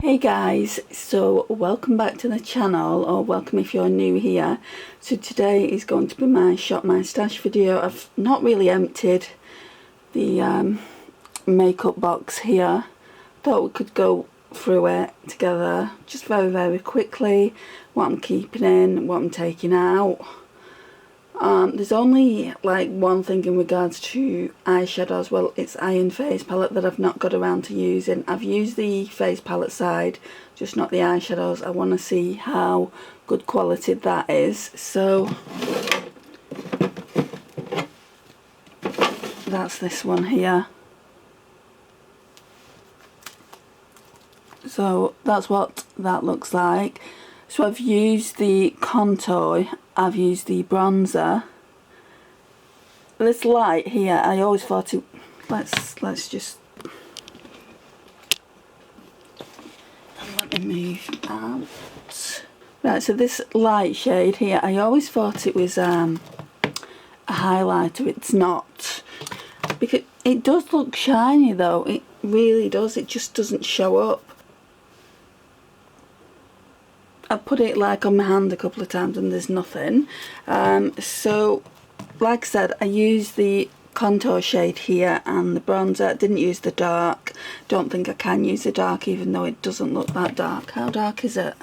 Hey guys, so welcome back to the channel, or welcome if you're new here. So today is going to be my Shop My Stash video. I've not really emptied the makeup box here. Thought we could go through it together just very quickly, what I'm keeping in, what I'm taking out. There's only like one thing in regards to eyeshadows. Well, it's Iron Face Palette that I've not got around to using. I've used the face palette side, just not the eyeshadows. I want to see how good quality that is. So that's this one here. So that's what that looks like. So I've used the contour, I've used the bronzer. This light here, I always thought it, let's just, let me move out. Right, so this light shade here, I always thought it was a highlighter. It's not, because it does look shiny though, it really does, it just doesn't show up. I put it like on my hand a couple of times and there's nothing. So like I said, I used the contour shade here and the bronzer. I didn't use the dark. Don't think I can use the dark even though it doesn't look that dark. How dark is it?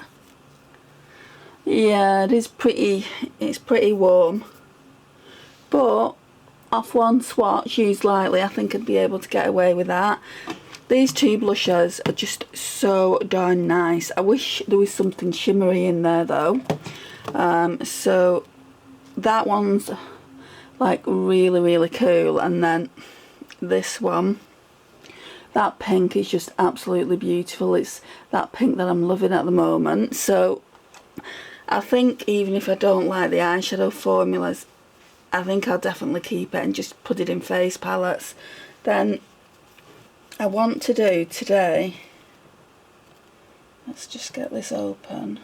Yeah, it is pretty, it's pretty warm. But off one swatch used lightly, I think I'd be able to get away with that. These two blushers are just so darn nice. I wish there was something shimmery in there though. So that one's like really cool, and then this one, that pink is just absolutely beautiful. It's that pink that I'm loving at the moment. So I think even if I don't like the eyeshadow formulas, I think I'll definitely keep it and just put it in face palettes. Then I want to do today, let's just get this open,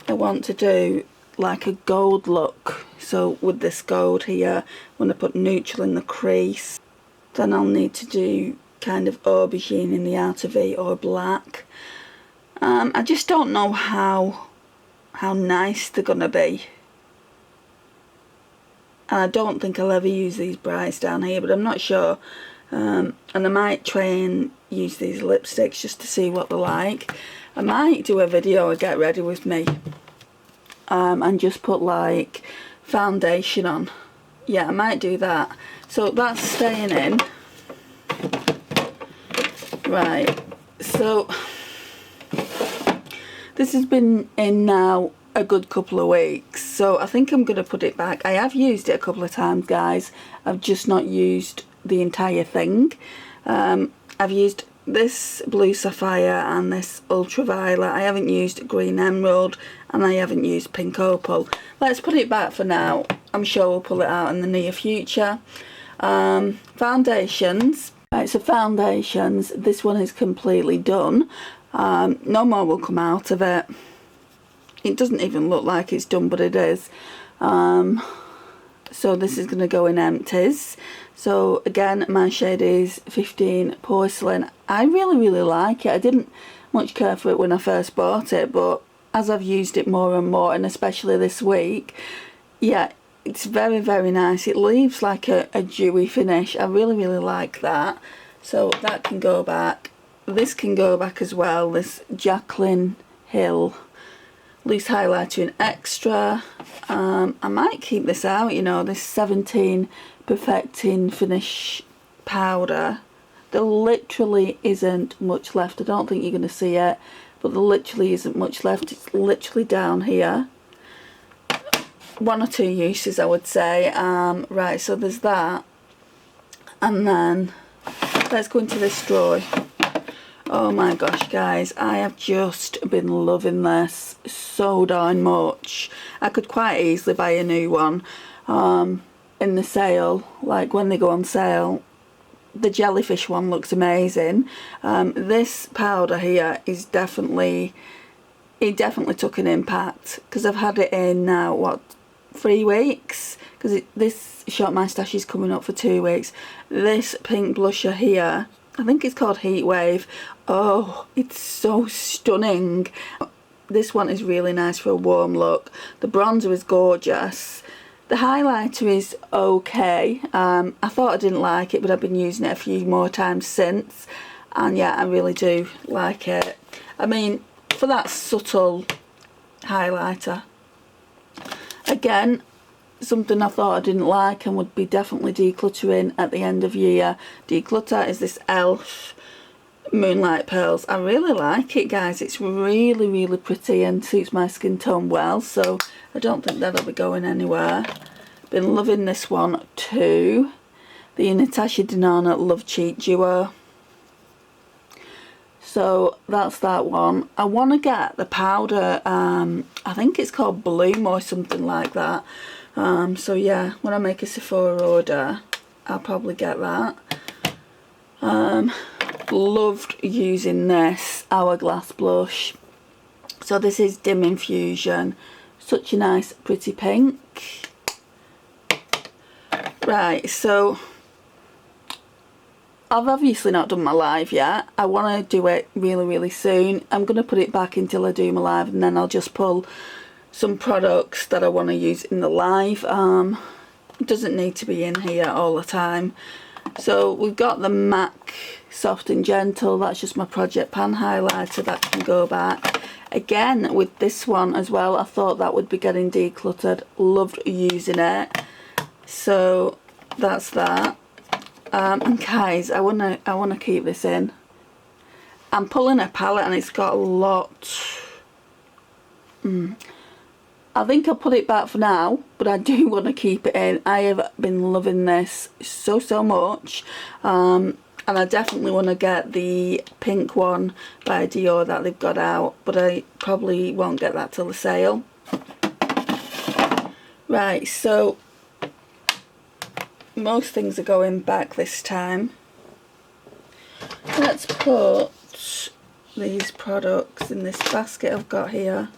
I want to do like a gold look. So with this gold here, I'm going to put neutral in the crease, then I'll need to do kind of aubergine in the outer V or black. I just don't know how nice they're going to be. And I don't think I'll ever use these brights down here, but I'm not sure. And I might try and use these lipsticks just to see what they're like. I might do a video of get ready with me and just put like foundation on. Yeah, I might do that. So that's staying in. Right, so this has been in now a good couple of weeks, so I think I'm going to put it back. I have used it a couple of times, guys. I've just not used the entire thing. I've used this blue sapphire and this ultraviolet. I haven't used green emerald and I haven't used pink opal. Let's put it back for now. I'm sure we'll pull it out in the near future. Foundations. Right, so foundations, this one is completely done. No more will come out of it. It doesn't even look like it's done, but it is. So this is going to go in Empties. So again, my shade is 15 Porcelain. I really like it. I didn't much care for it when I first bought it, but as I've used it more and more, and especially this week, yeah, it's very nice. It leaves like a dewy finish. I really like that. So that can go back. This can go back as well. This Jaclyn Hill loose highlighter in extra. I might keep this out, you know, this 17 Perfecting Finish powder. There literally isn't much left. I don't think you're going to see it, but there literally isn't much left. It's literally down here. One or two uses, I would say. Right, so there's that. And then let's go into this drawer. Oh my gosh, guys, I have just been loving this so darn much. I could quite easily buy a new one in the sale, like when they go on sale. The jellyfish one looks amazing. This powder here is definitely took an impact, because I've had it in now, what, 3 weeks? Because this Shop My Stash is coming up for 2 weeks. This pink blusher here I think it's called Heat Wave. Oh, it's so stunning. This one is really nice for a warm look. The bronzer is gorgeous. The highlighter is okay. I thought I didn't like it, but I've been using it a few more times since. And yeah, I really do like it. I mean, for that subtle highlighter. Again, something I thought I didn't like and would be definitely decluttering at the end of year. Declutter is this e.l.f. Moonlight Pearls. I really like it, guys. It's really, really pretty and suits my skin tone well, so I don't think that'll be going anywhere. Been loving this one too. The Natasha Denona Love Cheat Duo. So that's that one. I want to get the powder, I think it's called Bloom or something like that. So yeah, when I make a Sephora order, I'll probably get that. Loved using this Hourglass blush. So this is Dim Infusion. Such a nice pretty pink. Right, so I've obviously not done my live yet. I want to do it really, really soon. I'm going to put it back until I do my live, and then I'll just pull some products that I want to use in the live. It doesn't need to be in here all the time. So we've got the MAC Soft and Gentle. That's just my Project Pan highlighter. That can go back. Again, with this one as well, I thought that would be getting decluttered. Loved using it. So that's that. And guys, I wanna keep this in. I'm pulling a palette and it's got a lot. I think I'll put it back for now, but I do want to keep it in. I have been loving this so much. And I definitely want to get the pink one by Dior that they've got out, but I probably won't get that till the sale. Right, so most things are going back this time. Let's put these products in this basket I've got here.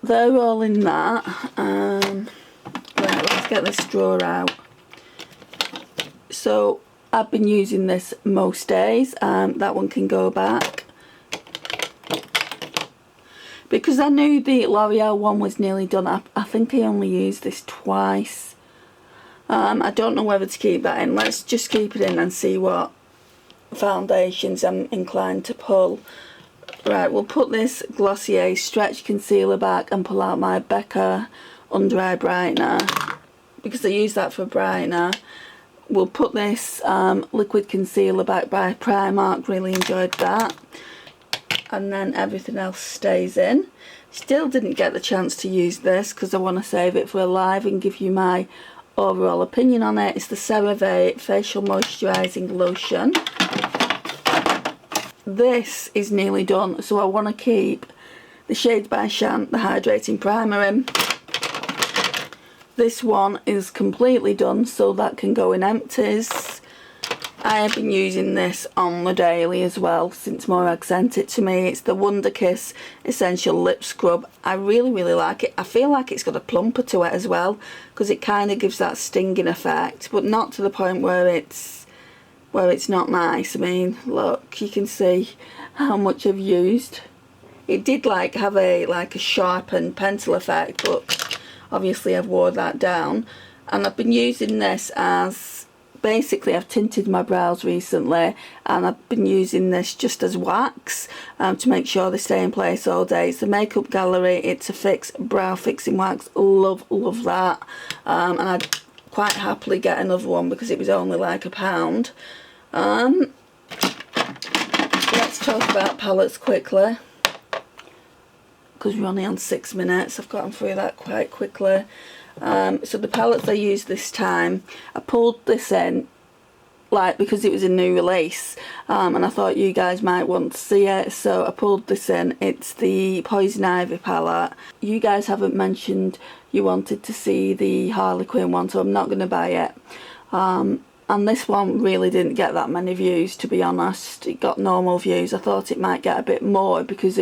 They're all in that. Right, let's get this drawer out. So I've been using this most days. That one can go back. Because I knew the L'Oreal one was nearly done, I think I only used this twice. I don't know whether to keep that in. Let's just keep it in and see what foundations I'm inclined to pull. Right, we'll put this Glossier Stretch Concealer back and pull out my Becca Under Eye Brightener, because I use that for brightener. We'll put this Liquid Concealer back by Primark, really enjoyed that. And then everything else stays in. Still didn't get the chance to use this because I want to save it for a live and give you my overall opinion on it. It's the CeraVe Facial Moisturising Lotion. This is nearly done, so I want to keep the Shades by Shant, the Hydrating Primer in. This one is completely done, so that can go in Empties. I have been using this on the daily as well since Morag sent it to me. It's the Wonder Kiss Essential Lip Scrub. I really like it. I feel like it's got a plumper to it as well, because it kind of gives that stinging effect, but not to the point where it's not nice. I mean, look, you can see how much I've used. It did have a sharpened pencil effect, but obviously I've wore that down. And I've been using this as, basically I've tinted my brows recently, and I've been using this just as wax to make sure they stay in place all day. It's the Makeup Gallery, it's a fix brow fixing wax. Love that. And I'd quite happily get another one because it was only like £1. Let's talk about palettes quickly, because we're only on 6 minutes. I've gotten through that quite quickly. So the palettes I used this time, I pulled this in because it was a new release, and I thought you guys might want to see it, so I pulled this in. It's the Poison Ivy palette. You guys haven't mentioned you wanted to see the Harlequin one, so I'm not going to buy it. And this one really didn't get that many views, to be honest. It got normal views. I thought it might get a bit more because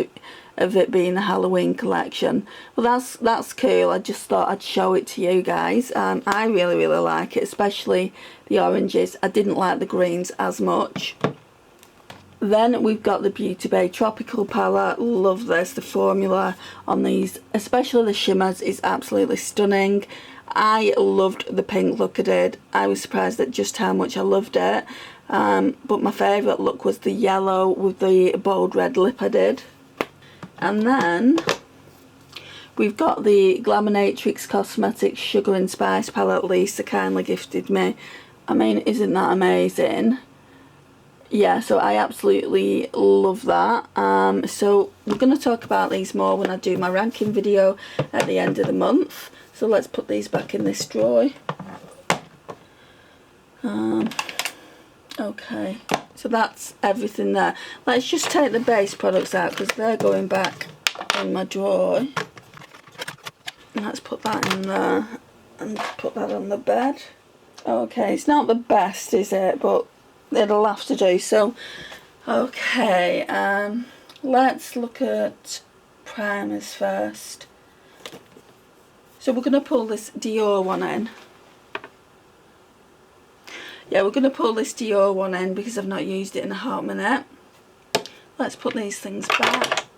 of it being a Halloween collection. Well, that's cool. I just thought I'd show it to you guys. I really like it, especially the oranges. I didn't like the greens as much. Then we've got the Beauty Bay Tropical palette. Love this. The formula on these, especially the shimmers, is absolutely stunning. I loved the pink look I did. I was surprised at just how much I loved it. But my favourite look was the yellow with the bold red lip I did. And then we've got the Glamonatrix Cosmetics Sugar and Spice palette Lisa kindly gifted me. I mean, isn't that amazing? Yeah, so I absolutely love that. So we're going to talk about these more when I do my ranking video at the end of the month. So let's put these back in this drawer. Okay, so that's everything there. Let's just take the base products out because they're going back in my drawer. And let's put that in there and put that on the bed. Okay, it's not the best, is it? But it'll have to do. So, okay, let's look at primers first. So we're going to pull this Dior one in. Yeah, we're going to pull this Dior one in because I've not used it in a hot minute. Let's put these things back.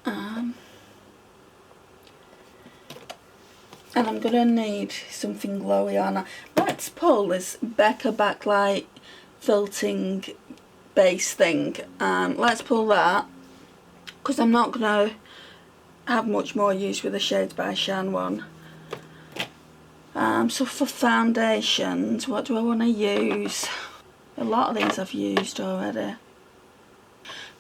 And I'm going to need something glowy on. Let's pull this Becca Backlight Filting base thing. Let's pull that because I'm not going to have much more use with the Shades by Shan one. So for foundations, what do I want to use? A lot of these I've used already.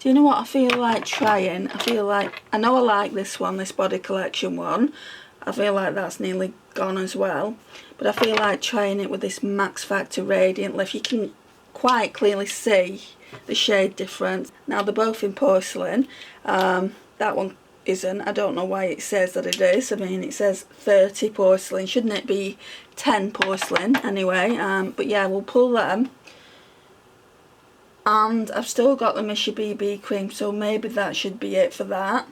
Do you know what I feel like trying? I know I like this one, this Body Collection one. I feel like that's nearly gone as well. But I feel like trying it with this Max Factor Radiant Lift. You can quite clearly see the shade difference. Now they're both in porcelain. That one isn't. I don't know why it says that it is. I mean, it says 30 porcelain. Shouldn't it be 10 porcelain anyway? But yeah, we'll pull them. And I've still got the Misha BB cream, so maybe that should be it for that.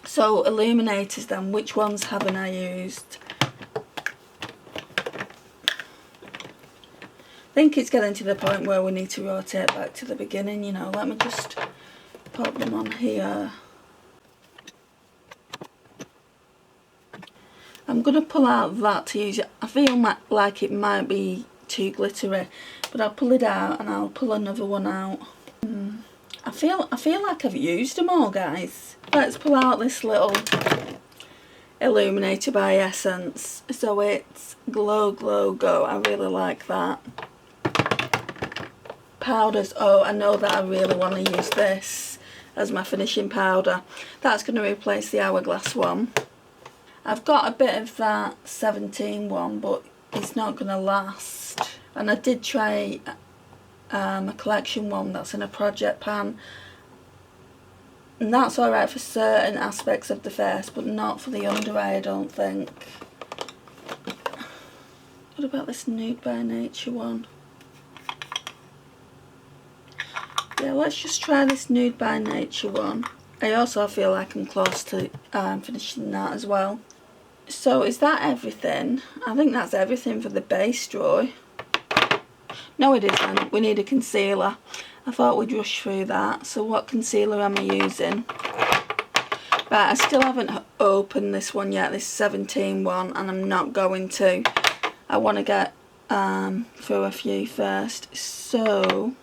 So illuminators then, which ones haven't I used? I think it's getting to the point where we need to rotate back to the beginning, you know. Let me just pop them on here. I'm going to pull out that to use it. I feel like it might be too glittery, but I'll pull it out and I'll pull another one out. I feel like I've used them all, guys. Let's pull out this little illuminator by Essence. So it's Glow Glow Go. I really like that. Powders. Oh, I know that I really want to use this as my finishing powder. That's going to replace the Hourglass one. I've got a bit of that 17 one, but it's not going to last. And I did try a collection one that's in a project pan, and that's alright for certain aspects of the face, but not for the under eye, I don't think. What about this Nude by Nature one? Yeah, let's just try this Nude by Nature one. I also feel like I'm close to finishing that as well. So is that everything? I think that's everything for the base drawer. No, it isn't. We need a concealer. I thought we'd rush through that. So what concealer am I using? Right, I still haven't opened this one yet, this 17 one, and I'm not going to. I want to get through a few first. So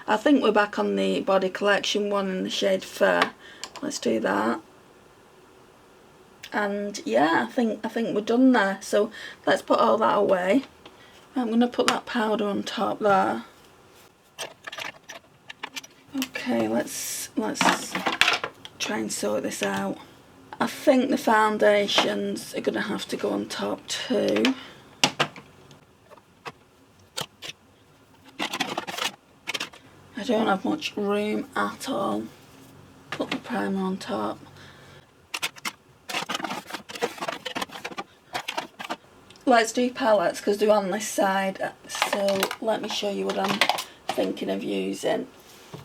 I think we're back on the Body Collection one in the shade Fur. Let's do that. And yeah, I think we're done there. So let's put all that away. I'm going to put that powder on top there. Okay, let's try and sort this out. I think the foundations are going to have to go on top too. I don't have much room at all. Put the primer on top. Let's do palettes because they're on this side, so let me show you what I'm thinking of using.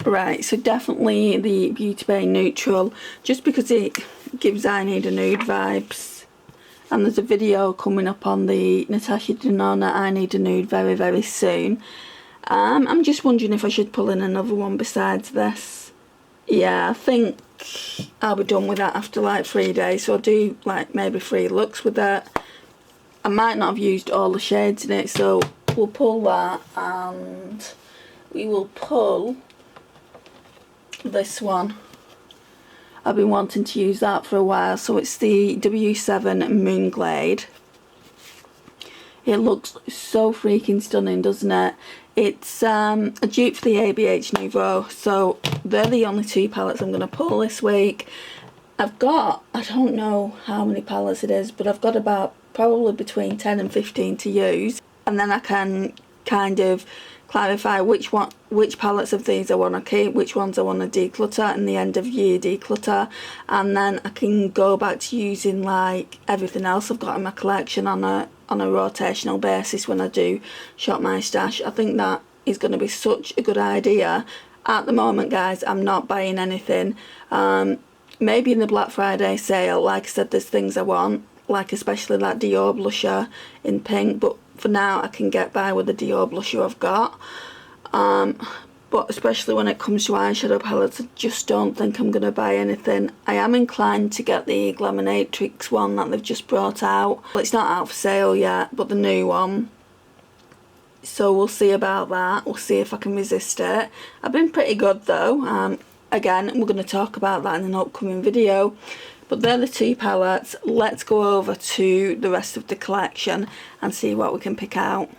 Right, so definitely the Beauty Bay Neutral, just because it gives I Need a Nude vibes. And there's a video coming up on the Natasha Denona I Need a Nude very, very soon. I'm just wondering if I should pull in another one besides this. Yeah, I think I'll be done with that after like 3 days, so I'll do like maybe 3 looks with that. I might not have used all the shades in it, so we'll pull that, and we will pull this one. I've been wanting to use that for a while, so it's the W7 Moonglade. It looks so freaking stunning, doesn't it? It's a dupe for the ABH Nouveau, so they're the only 2 palettes I'm going to pull this week. I've got, I don't know how many palettes it is, but I've got about probably between 10 and 15 to use, and then I can kind of clarify which palettes of these I want to keep, which ones I want to declutter, and the end of year declutter, and then I can go back to using like everything else I've got in my collection on a rotational basis when I do shop my stash. I think that is going to be such a good idea. At the moment, guys, I'm not buying anything. Maybe in the Black Friday sale, like I said, there's things I want, like especially that Dior blusher in pink, but for now I can get by with the Dior blusher I've got. But especially when it comes to eyeshadow palettes, I just don't think I'm going to buy anything. I am inclined to get the Glaminatrix one that they've just brought out. Well, it's not out for sale yet, but the new one. So we'll see about that. We'll see if I can resist it. I've been pretty good though. Again, we're going to talk about that in an upcoming video. But they're the 2 palettes. Let's go over to the rest of the collection and see what we can pick out.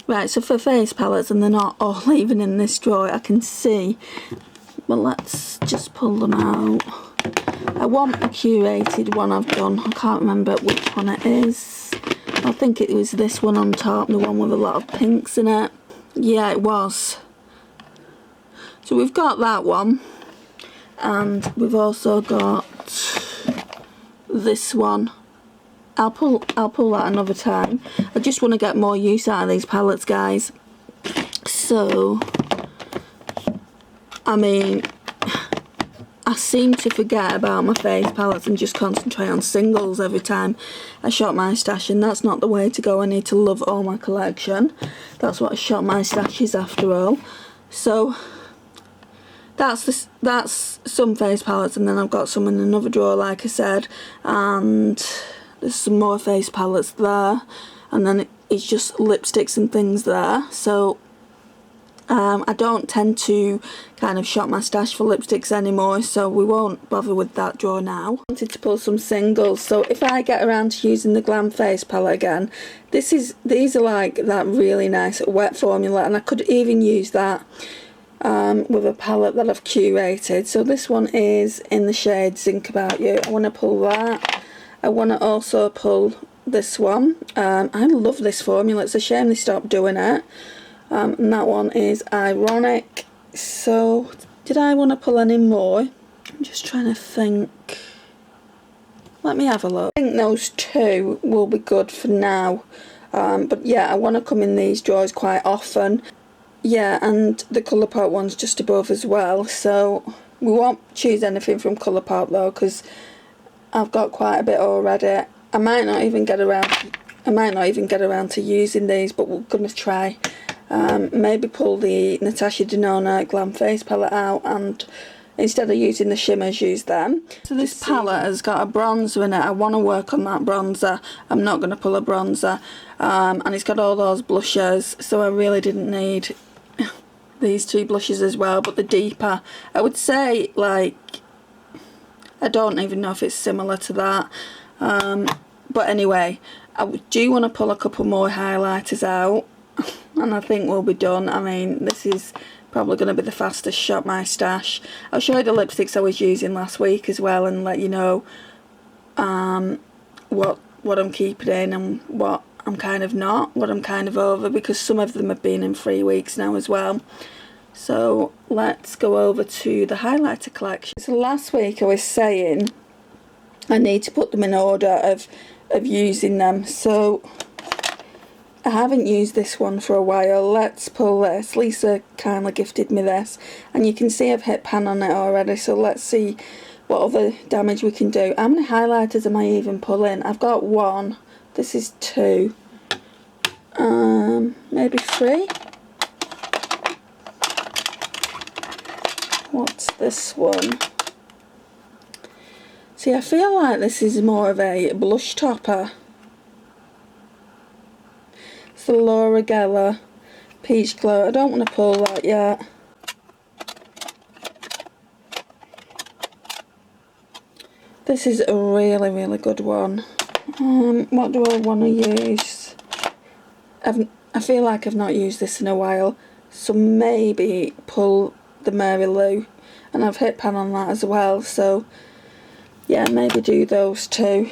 Right, so for face palettes, and they're not all even in this drawer, I can see. But let's just pull them out. I want a curated one I've done. I can't remember which one it is. I think it was this one on top, the one with a lot of pinks in it. Yeah, it was. So we've got that one. And we've also got this one. I'll pull that another time. I just want to get more use out of these palettes, guys. So, I mean, I seem to forget about my face palettes and just concentrate on singles every time I shop my stash, and that's not the way to go. I need to love all my collection. That's what a shop my stash is after all. So that's some face palettes, and then I've got some in another drawer, like I said, and there's some more face palettes there, and then it's just lipsticks and things there. So I don't tend to kind of shop my stash for lipsticks anymore, so we won't bother with that drawer now. I wanted to pull some singles, so if I get around to using the Glam Face palette again, these are like that really nice wet formula, and I could even use that with a palette that I've curated. So this one is in the shade Think About You. I want to pull that. I want to also pull this one. I love this formula. It's a shame they stopped doing it. And that one is Ironic. So did I want to pull any more? I'm just trying to think. Let me have a look. I think those 2 will be good for now. But yeah, I want to come in these drawers quite often. Yeah, and the Colourpop one's just above as well, so we won't choose anything from Colourpop though, because I've got quite a bit already. I might not even get around to using these, but we're gonna try. Maybe pull the Natasha Denona Glam Face palette out, and instead of using the shimmers, use them. So this palette has got a bronzer in it. I want to work on that bronzer. I'm not going to pull a bronzer. And it's got all those blushes, so I really didn't need these 2 blushes as well. But the deeper, I would say, like, I don't even know if it's similar to that. But anyway, I do want to pull a couple more highlighters out, and I think we'll be done. I mean, this is probably going to be the fastest shop my stash. I'll show you the lipsticks I was using last week as well, and let you know what I'm keeping in and what I'm kind of not, what I'm kind of over, because some of them have been in 3 weeks now as well. So let's go over to the highlighter collection. So last week I was saying I need to put them in order of using them. So I haven't used this one for a while. Let's pull this. Lisa kindly gifted me this, and you can see I've hit pan on it already, so let's see what other damage we can do. How many highlighters am I even pulling? I've got 1. This is 2. Maybe 3. What's this one? See, I feel like this is more of a blush topper. It's the Laura Geller Peach Glow. I don't want to pull that yet. This is a really, really good one. What do I want to use? I feel like I've not used this in a while, so maybe pull the Mary Lou, and I've hit pan on that as well, so yeah, maybe do those two.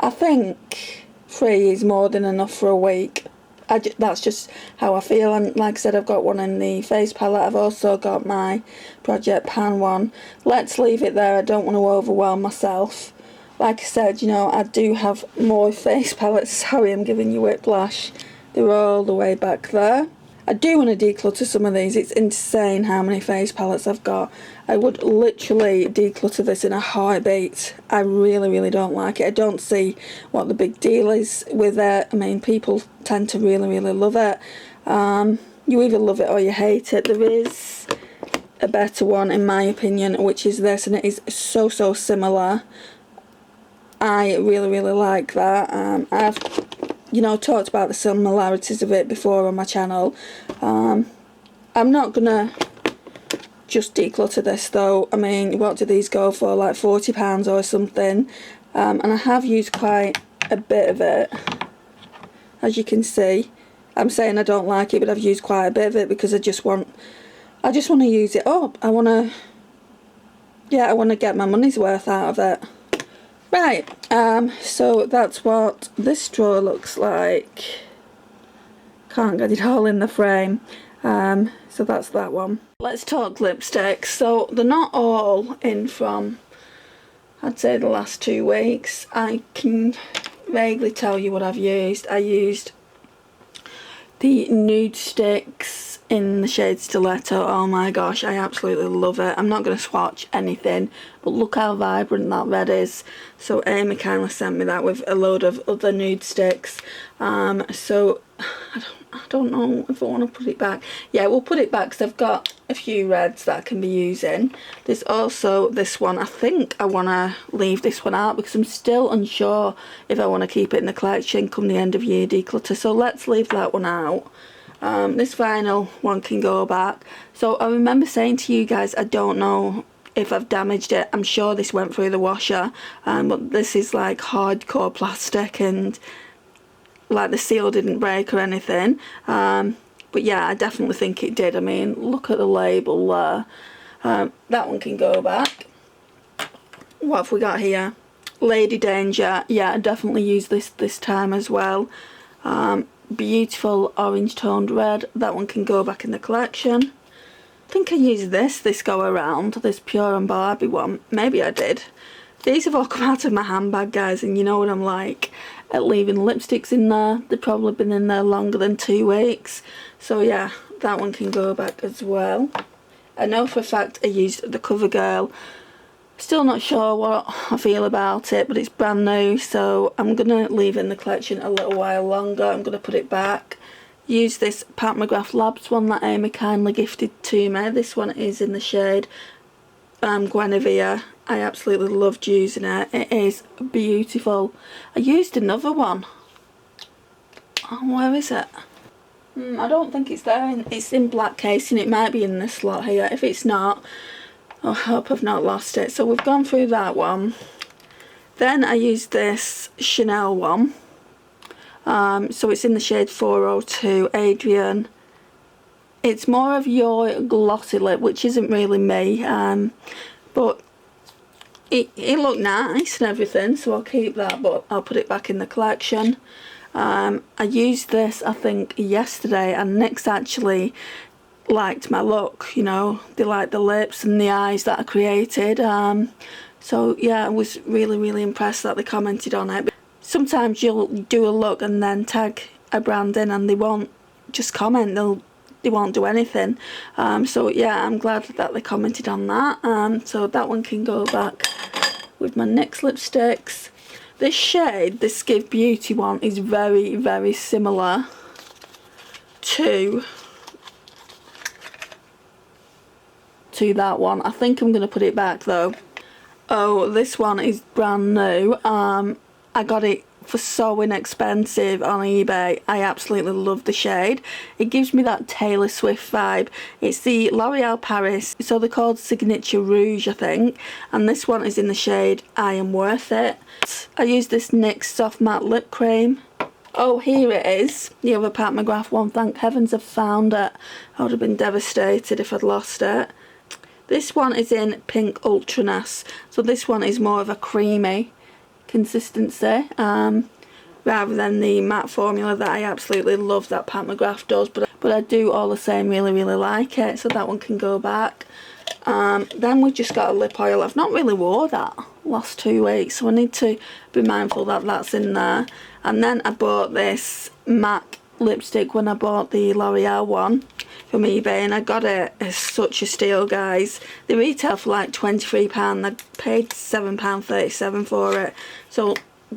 I think 3 is more than enough for a week. That's just how I feel, and like I said, I've got one in the face palette. I've also got my Project Pan one. Let's leave it there. I don't want to overwhelm myself. Like I said, you know, I do have more face palettes. Sorry, I'm giving you whiplash. They're all the way back there. I do want to declutter some of these. It's insane how many face palettes I've got. I would literally declutter this in a heartbeat. I really, really don't like it. I don't see what the big deal is with it. I mean, people tend to really, really love it. You either love it or you hate it. There is a better one, in my opinion, which is this, and it is so, so similar. I really, really like that. I've, you know, talked about the similarities of it before on my channel. I'm not gonna just declutter this though. I mean, what do these go for? Like £40 or something. And I have used quite a bit of it, as you can see. I'm saying I don't like it, but I've used quite a bit of it because I just want to use it up. I want to get my money's worth out of it. Right, so that's what this drawer looks like. Can't get it all in the frame. So that's that one. Let's talk lipsticks. So they're not all in from, I'd say, the last 2 weeks. I can vaguely tell you what I've used. I used the nude sticks in the shade Stiletto. Oh my gosh, I absolutely love it. I'm not going to swatch anything, but look how vibrant that red is. So Amy kindly sent me that with a load of other nude sticks. So I don't know if I want to put it back. Yeah, we'll put it back because I've got a few reds that I can be using. There's also this one. I think I want to leave this one out because I'm still unsure if I want to keep it in the collection come the end of year declutter. So let's leave that one out. This vinyl one can go back. So I remember saying to you guys, I don't know if I've damaged it. I'm sure this went through the washer, but this is like hardcore plastic, and like the seal didn't break or anything. But yeah, I definitely think it did. I mean, look at the label there. That one can go back. What have we got here? Lady Danger. Yeah, I definitely used this time as well. Beautiful orange toned red. That one can go back in the collection. I think I used this go around, this Pure and Barbie one. Maybe I did. These have all come out of my handbag, guys, and you know what I'm like at leaving lipsticks in there. They've probably been in there longer than 2 weeks. So yeah, that one can go back as well. I know for a fact I used the CoverGirl. Still not sure what I feel about it, but it's brand new, so I'm going to leave it in the collection a little while longer. I'm going to put it back. Use this Pat McGrath Labs one that Amy kindly gifted to me. This one is in the shade Guinevere. I absolutely loved using it. It is beautiful. I used another one. Oh, where is it? I don't think it's there. It's in black casing. It might be in this slot here. If it's not, I hope I've not lost it. So we've gone through that one. Then I used this Chanel one. So it's in the shade 402 Adrian. It's more of your glossy lip, which isn't really me. But it looked nice and everything, so I'll keep that, but I'll put it back in the collection. I used this, I think, yesterday, and Nick's actually liked my look, you know. They liked the lips and the eyes that I created. So yeah, I was really, really impressed that they commented on it. sometimes you'll do a look and then tag a brand in and they won't just comment, they won't do anything. So yeah, I'm glad that they commented on that. So that one can go back with my NYX lipsticks. This shade, this Give Beauty one, is very, very similar to that one. I think I'm going to put it back though. Oh, this one is brand new. I got it for so inexpensive on eBay. I absolutely love the shade. It gives me that Taylor Swift vibe. It's the L'Oreal Paris, so they're called Signature Rouge, I think, and this one is in the shade I Am Worth It. I use this NYX Soft Matte Lip Cream. Oh, here it is, the other Pat McGrath one. Thank heavens I've found it. I would have been devastated if I'd lost it. This one is in Pink Ultraness, so this one is more of a creamy consistency rather than the matte formula that I absolutely love that Pat McGrath does, but I do all the same really, really like it, so that one can go back. Then we've just got a lip oil. I've not really wore that last 2 weeks, so I need to be mindful that that's in there. And then I bought this MAC lipstick when I bought the L'Oreal one from eBay, and I got it as such a steal, guys. They retail for like £23. I paid £7.37 for it. So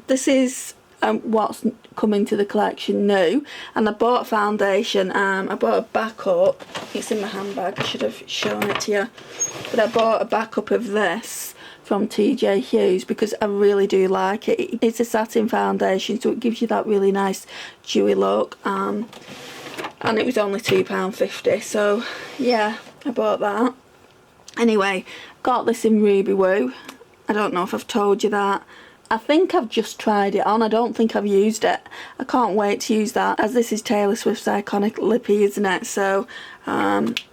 this is what's coming to the collection new. And I bought foundation. I bought a backup. It's in my handbag, I should have shown it to you, but I bought a backup of this from TJ Hughes because I really do like it. It's a satin foundation, so it gives you that really nice dewy look. And it was only £2.50, so yeah, I bought that. Anyway, got this in Ruby Woo. I don't know if I've told you that. I think I've just tried it on. I don't think I've used it. I can't wait to use that, as this is Taylor Swift's iconic lippy, isn't it? So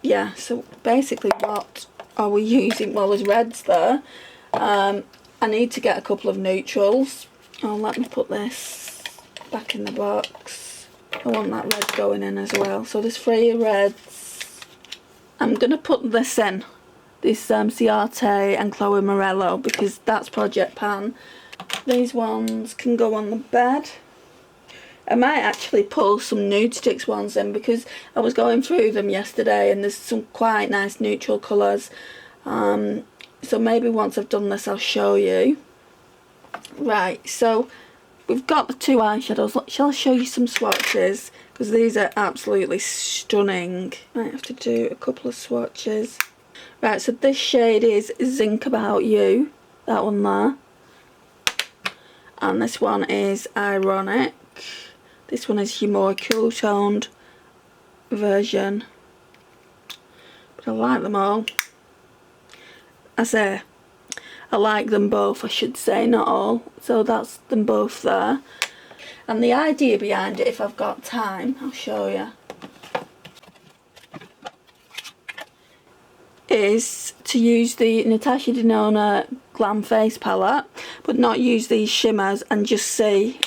yeah, so basically what are we using? Well, there's reds there. I need to get a couple of neutrals. Oh, let me put this back in the box. I want that red going in as well. So there's 3 reds. I'm going to put this in. This Tarte and Chloe Morello, because that's Project Pan. These ones can go on the bed. I might actually pull some Nude Sticks ones in, because I was going through them yesterday and there's some quite nice neutral colours. So maybe once I've done this I'll show you. Right, so we've got the 2 eyeshadows. Shall I show you some swatches? Because these are absolutely stunning. Might have to do a couple of swatches. Right, so this shade is Zinc About You. That one there. And this one is Ironic. This one is your more cool toned version. But I like them all. I say, I like them both, I should say, not all. So that's them both there. And the idea behind it, if I've got time, I'll show you, is to use the Natasha Denona Glam Face palette, but not use these shimmers, and just see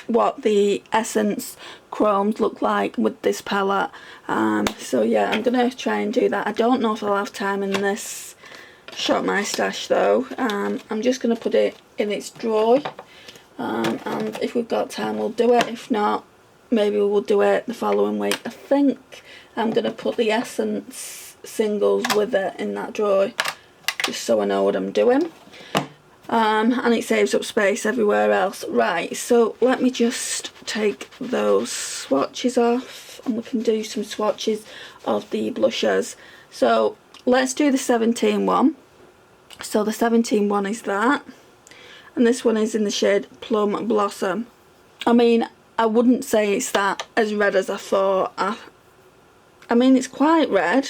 what the Essence chromes look like with this palette. So yeah, I'm going to try and do that. I don't know if I'll have time in this Shop My Stash though. I'm just going to put it in its drawer, and if we've got time we'll do it. If not, maybe we'll do it the following week. I think I'm going to put the Essence singles with it in that drawer, just so I know what I'm doing. And it saves up space everywhere else. Right, so let me just take those swatches off and we can do some swatches of the blushers. So let's do the 17 one. So the 17 one is that, and this one is in the shade Plum Blossom. I mean, I wouldn't say it's that as red as I thought. I mean, it's quite red,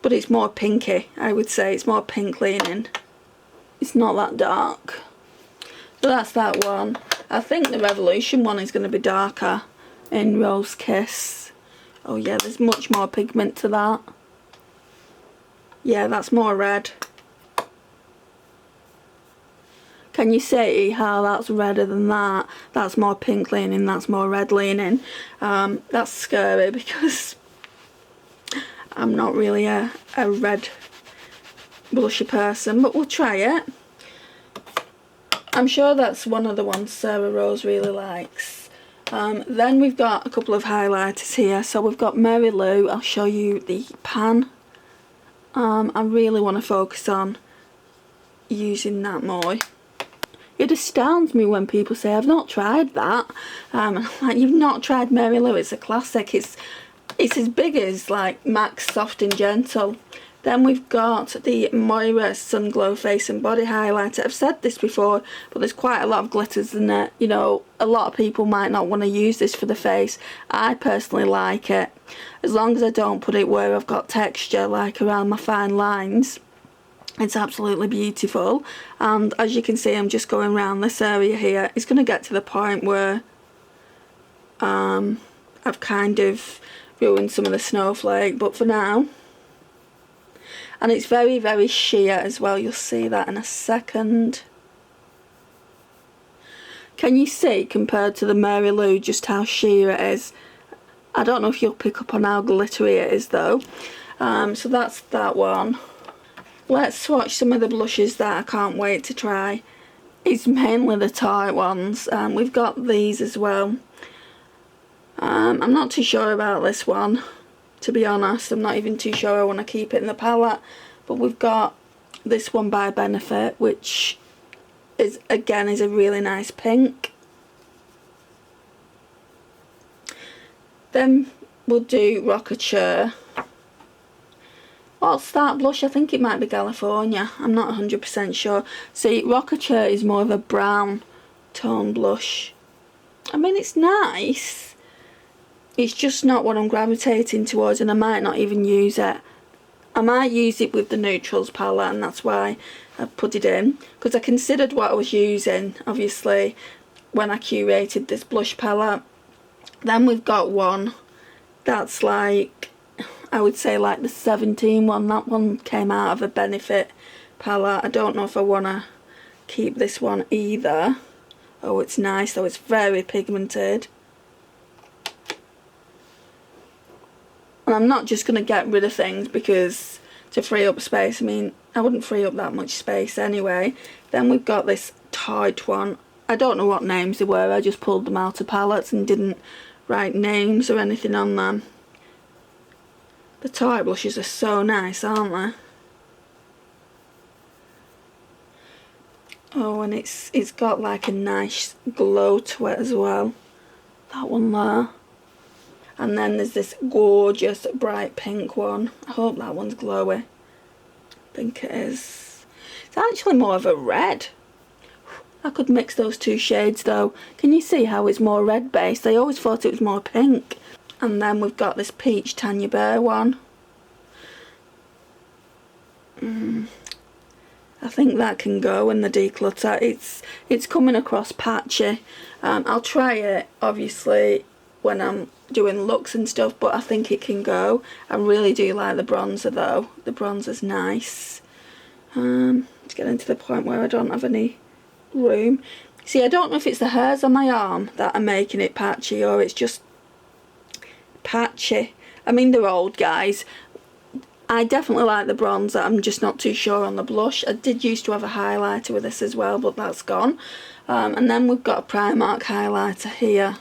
but it's more pinky. I would say it's more pink leaning. It's not that dark. So that's that one. I think the Revolution one is going to be darker in Rose Kiss. Oh yeah, there's much more pigment to that. Yeah, that's more red. Can you see how that's redder than that? That's more pink leaning, that's more red leaning. That's scary because I'm not really a red blusher person, but we'll try it. I'm sure that's one of the ones Sarah Rose really likes. Then we've got a couple of highlighters here. So we've got Mary Lou. I'll show you the Pan. I really want to focus on using that more. It astounds me when people say, I've not tried that. I'm like, you've not tried Mary Lou, it's a classic. It's as big as like MAC's Soft and Gentle. Then we've got the Moira Sun Glow Face and Body Highlighter. I've said this before, but there's quite a lot of glitters in it. You know, a lot of people might not want to use this for the face. I personally like it. As long as I don't put it where I've got texture, like around my fine lines. It's absolutely beautiful. And as you can see, I'm just going around this area here. It's going to get to the point where I've kind of ruined some of the snowflake. But for now... And it's very, very sheer as well. You'll see that in a second. Can you see, compared to the Mary Lou, just how sheer it is? I don't know if you'll pick up on how glittery it is though. So that's that one. Let's swatch some of the blushes that I can't wait to try. It's mainly the Tarte ones. We've got these as well. I'm not too sure about this one. To be honest, I'm not even too sure I want to keep it in the palette. But we've got this one by Benefit, which is again is a really nice pink. Then we'll do Rockature. What's that blush? I think it might be California. I'm not 100% sure. See, Rockature is more of a brown tone blush. I mean, it's nice. It's just not what I'm gravitating towards, and I might not even use it. I might use it with the Neutrals palette, and that's why I put it in. Because I considered what I was using, obviously, when I curated this blush palette. Then we've got one that's like, I would say like the 17 one. That one came out of a Benefit palette. I don't know if I want to keep this one either. Oh, it's nice though. It's very pigmented. And I'm not just going to get rid of things because to free up space. I mean, I wouldn't free up that much space anyway. Then we've got this Tarte one. I don't know what names they were. I just pulled them out of palettes and didn't write names or anything on them. The Tarte blushes are so nice, aren't they? Oh, and it's got like a nice glow to it as well. That one there. And then there's this gorgeous bright pink one. I hope that one's glowy. I think it is. It's actually more of a red. I could mix those two shades though. Can you see how it's more red based? I always thought it was more pink. And then we've got this peach Tanya Burr one. I think that can go in the declutter. It's coming across patchy. I'll try it obviously when I'm doing looks and stuff, but I think it can go. I really do like the bronzer though. The bronzer's nice. It's getting to the point where I don't have any room. See, I don't know if it's the hairs on my arm that are making it patchy or it's just patchy. I mean, they're old, guys. I definitely like the bronzer. I'm just not too sure on the blush. I did used to have a highlighter with this as well, but that's gone. And then we've got a Primark highlighter here,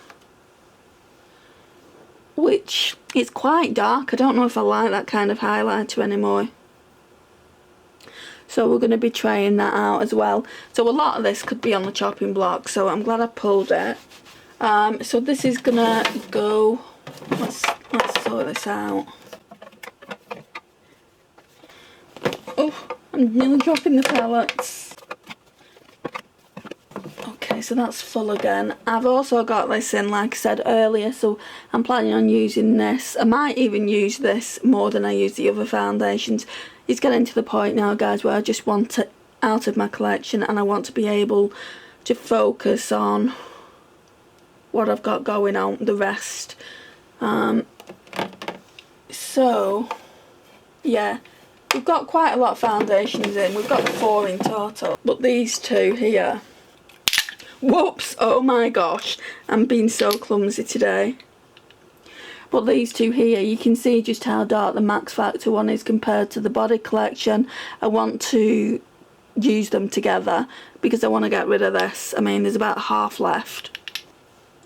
which is quite dark. I don't know if I like that kind of highlighter anymore. So we're going to be trying that out as well. So a lot of this could be on the chopping block, so I'm glad I pulled it. So this is going to go... Let's sort this out. Oh, I'm nearly dropping the palettes. Okay, so that's full again. I've also got this in, like I said earlier, so I'm planning on using this. I might even use this more than I use the other foundations. It's getting to the point now, guys, where I just want it out of my collection and I want to be able to focus on what I've got going on, the rest. So, yeah, we've got quite a lot of foundations in. We've got 4 in total, but these two here... Whoops! Oh my gosh, I'm being so clumsy today. But these two here, you can see just how dark the Max Factor one is compared to the Body Collection. I want to use them together because I want to get rid of this. I mean, there's about half left.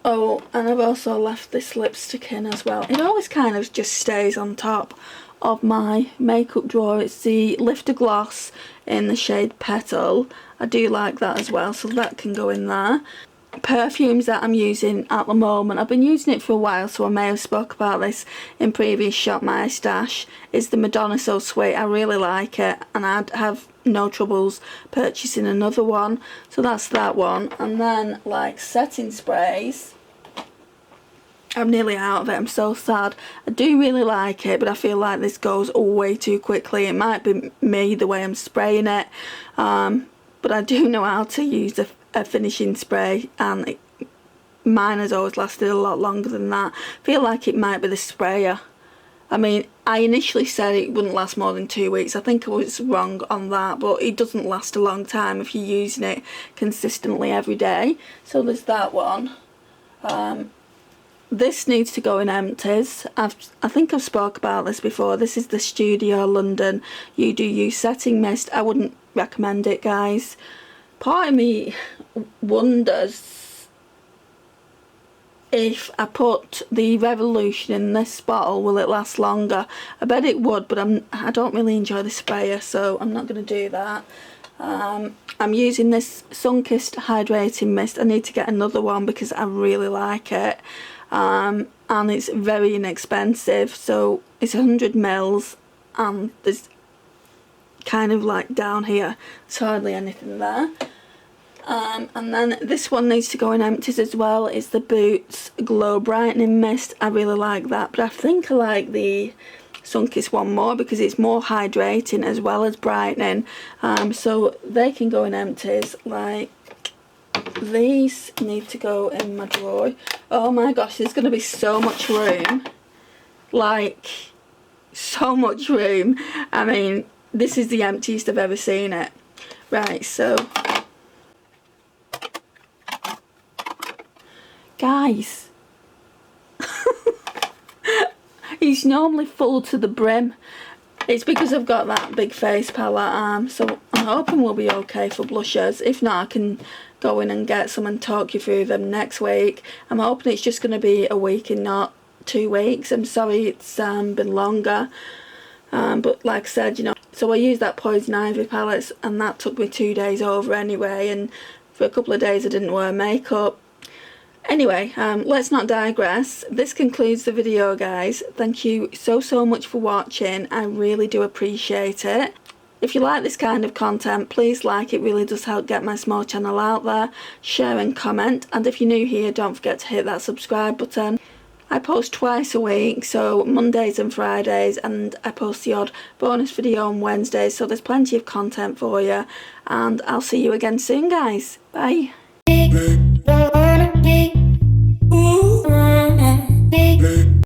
Oh, and I've also left this lipstick in as well. It always kind of just stays on top of my makeup drawer. It's the Lifter Gloss in the shade Petal. I do like that as well, so that can go in there. Perfumes that I'm using at the moment, I've been using it for a while, so I may have spoke about this in previous Shop My Stash, is the Madonna So Sweet. I really like it, and I'd have no troubles purchasing another one. So that's that one. And then, like, setting sprays, I'm nearly out of it. I'm so sad. I do really like it, but I feel like this goes way too quickly. It might be me, the way I'm spraying it, but I do know how to use a finishing spray, and mine has always lasted a lot longer than that. I feel like it might be the sprayer. I mean, I initially said it wouldn't last more than 2 weeks. I think I was wrong on that, but it doesn't last a long time if you're using it consistently every day. So there's that one. This needs to go in Empties. I think I've spoke about this before. This is the Studio London You Do You Setting Mist. I wouldn't recommend it, guys. Part of me wonders if I put the Revolution in this bottle, will it last longer? I bet it would, but I don't really enjoy the sprayer, so I'm not going to do that. I'm using this Sunkissed Hydrating Mist. I need to get another one because I really like it. And it's very inexpensive, so it's 100 mils, and there's kind of like down here, there's hardly anything there. And then this one needs to go in Empties as well. It's the Boots Glow Brightening Mist. I really like that, but I think I like the Sunkissed one more because it's more hydrating as well as brightening. So they can go in Empties. Like, these need to go in my drawer. Oh my gosh, there's going to be so much room. Like, so much room. I mean, this is the emptiest I've ever seen it. Right, so guys, it's normally full to the brim. It's because I've got that big face palette, so I'm hoping we'll be okay for blushers. If not, I can go in and get some and talk you through them next week. I'm hoping it's just going to be a week and not 2 weeks. I'm sorry it's been longer, but like I said, you know, so I used that Poison Ivy palette, and that took me 2 days over anyway, and for a couple of days I didn't wear makeup. Anyway, let's not digress. This concludes the video, guys. Thank you so much for watching. I really do appreciate it. If you like this kind of content, please like. It really does help get my small channel out there. Share and comment, and if you're new here, don't forget to hit that subscribe button. I post twice a week, so Mondays and Fridays, and I post the odd bonus video on Wednesdays, so there's plenty of content for you, and I'll see you again soon, guys. Bye.